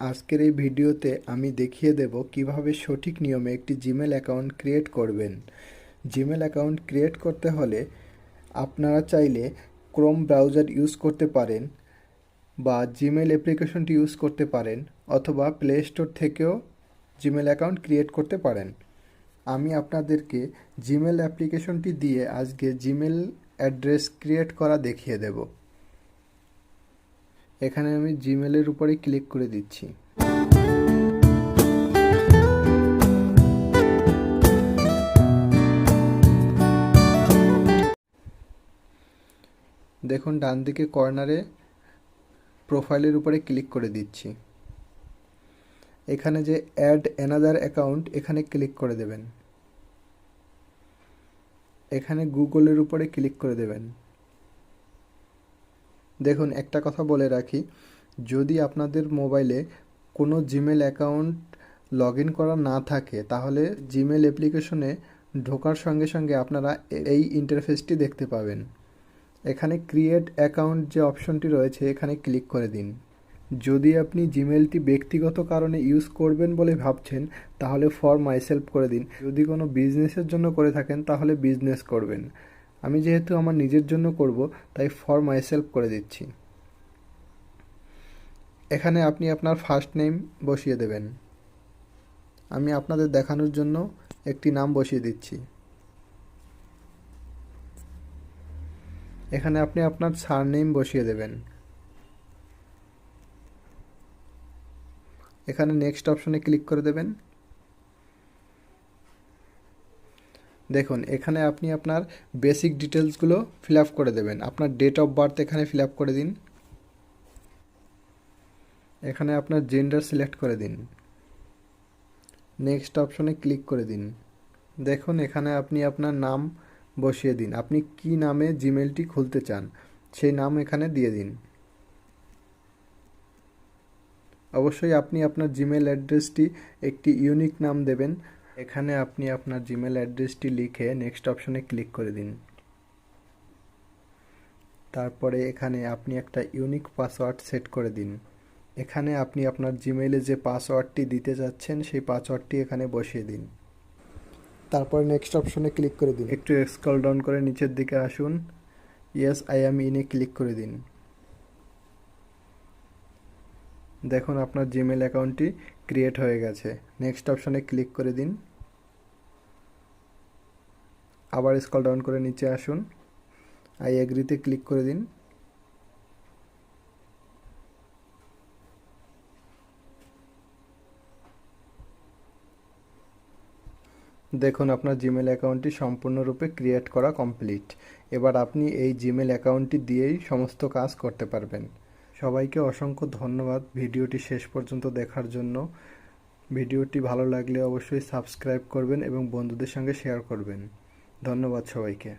আজকের এই ভিডিওতে আমি দেখিয়ে দেব কিভাবে সঠিক নিয়মে একটি জিমেল অ্যাকাউন্ট ক্রিয়েট করবেন। জিমেল অ্যাকাউন্ট ক্রিয়েট করতে হলে আপনারা চাইলে ক্রোম ব্রাউজার ইউজ করতে পারেন বা জিমেল অ্যাপ্লিকেশনটি ইউজ করতে পারেন, অথবা প্লে স্টোর থেকেও জিমেল অ্যাকাউন্ট ক্রিয়েট করতে পারেন। আমি আপনাদেরকে জিমেল অ্যাপ্লিকেশনটি দিয়ে আজকে জিমেল অ্যাড্রেস ক্রিয়েট করা দেখিয়ে দেব। এখানে আমি জিমেলের উপরে ক্লিক করে দিচ্ছি। দেখুন ডান দিকে কর্নারে প্রোফাইলের উপরে ক্লিক করে দিচ্ছি। এখানে যে অ্যাড অ্যানাদার অ্যাকাউন্ট, এখানে ক্লিক করে দেবেন। এখানে গুগলের উপরে ক্লিক করে দেবেন। দেখুন একটা কথা বলে রাখি, যদি আপনাদের মোবাইলে কোনো জিমেল অ্যাকাউন্ট লগ ইন করা না থাকে, তাহলে জিমেল অ্যাপ্লিকেশনে ঢোকার সঙ্গে সঙ্গে আপনারা এই ইন্টারফেসটি দেখতে পাবেন। এখানে ক্রিয়েট অ্যাকাউন্ট যে অপশনটি রয়েছে, এখানে ক্লিক করে দিন। যদি আপনি জিমেলটি ব্যক্তিগত কারণে ইউজ করবেন বলে ভাবছেন, তাহলে ফর মাইসেলফ করে দিন। যদি কোনো বিজনেসের জন্য করে থাকেন, তাহলে বিজনেস করবেন। আমি যেহেতু আমার নিজের জন্য করব, তাই ফর মাইসেলফ করে দিচ্ছি। এখানে আপনি আপনার ফার্স্ট নেম বসিয়ে দেবেন। আমি আপনাদের দেখানোর জন্য একটি নাম বসিয়ে দিচ্ছি। এখানে আপনি আপনার সারনেম বসিয়ে দেবেন। এখানে নেক্সট অপশনে ক্লিক করে দেবেন। দেখুন এখানে আপনি আপনার বেসিক ডিটেলসগুলো ফিল আপ করে দেবেন। আপনার ডেট অফ বার্থ এখানে ফিল আপ করে দিন। এখানে আপনার জেন্ডার সিলেক্ট করে দিন। নেক্সট অপশনে ক্লিক করে দিন। দেখুন এখানে আপনি আপনার নাম বসিয়ে দিন। আপনি কি নামে জিমেলটি খুলতে চান, সেই নাম এখানে দিয়ে দিন। অবশ্যই আপনি আপনার জিমেল অ্যাড্রেসটি একটি ইউনিক নাম দেবেন। এখানে আপনি আপনার জিমেল অ্যাড্রেসটি লিখে নেক্সট অপশনে ক্লিক করে দিন। তারপরে এখানে আপনি একটা ইউনিক পাসওয়ার্ড সেট করে দিন। এখানে আপনি আপনার জিমেইলে যে পাসওয়ার্ডটি দিতে যাচ্ছেন, সেই পাসওয়ার্ডটি এখানে বসিয়ে দিন। তারপর নেক্সট অপশনে ক্লিক করে দিন। একটু স্ক্রল ডাউন করে নিচের দিকে আসুন, ইয়েস আই অ্যাম ইনে ক্লিক করে দিন। দেখুন আপনার জিমেল অ্যাকাউন্টটি ক্রিয়েট হয়ে গেছে। নেক্সট অপশনে ক্লিক করে দিন। আবার স্ক্রল ডাউন করে নিচে আসুন, আই এগ্রিতে ক্লিক করে দিন। দেখুন আপনার জিমেল অ্যাকাউন্টটি সম্পূর্ণরূপে ক্রিয়েট করা কমপ্লিট। এবার আপনি এই জিমেল অ্যাকাউন্টটি দিয়েই সমস্ত কাজ করতে পারবেন। সবাইকে অসংখ্য ধন্যবাদ ভিডিওটি শেষ পর্যন্ত দেখার জন্য। ভিডিওটি ভালো লাগলে অবশ্যই সাবস্ক্রাইব করবেন এবং বন্ধুদের সঙ্গে শেয়ার করবেন। ধন্যবাদ সবাইকে।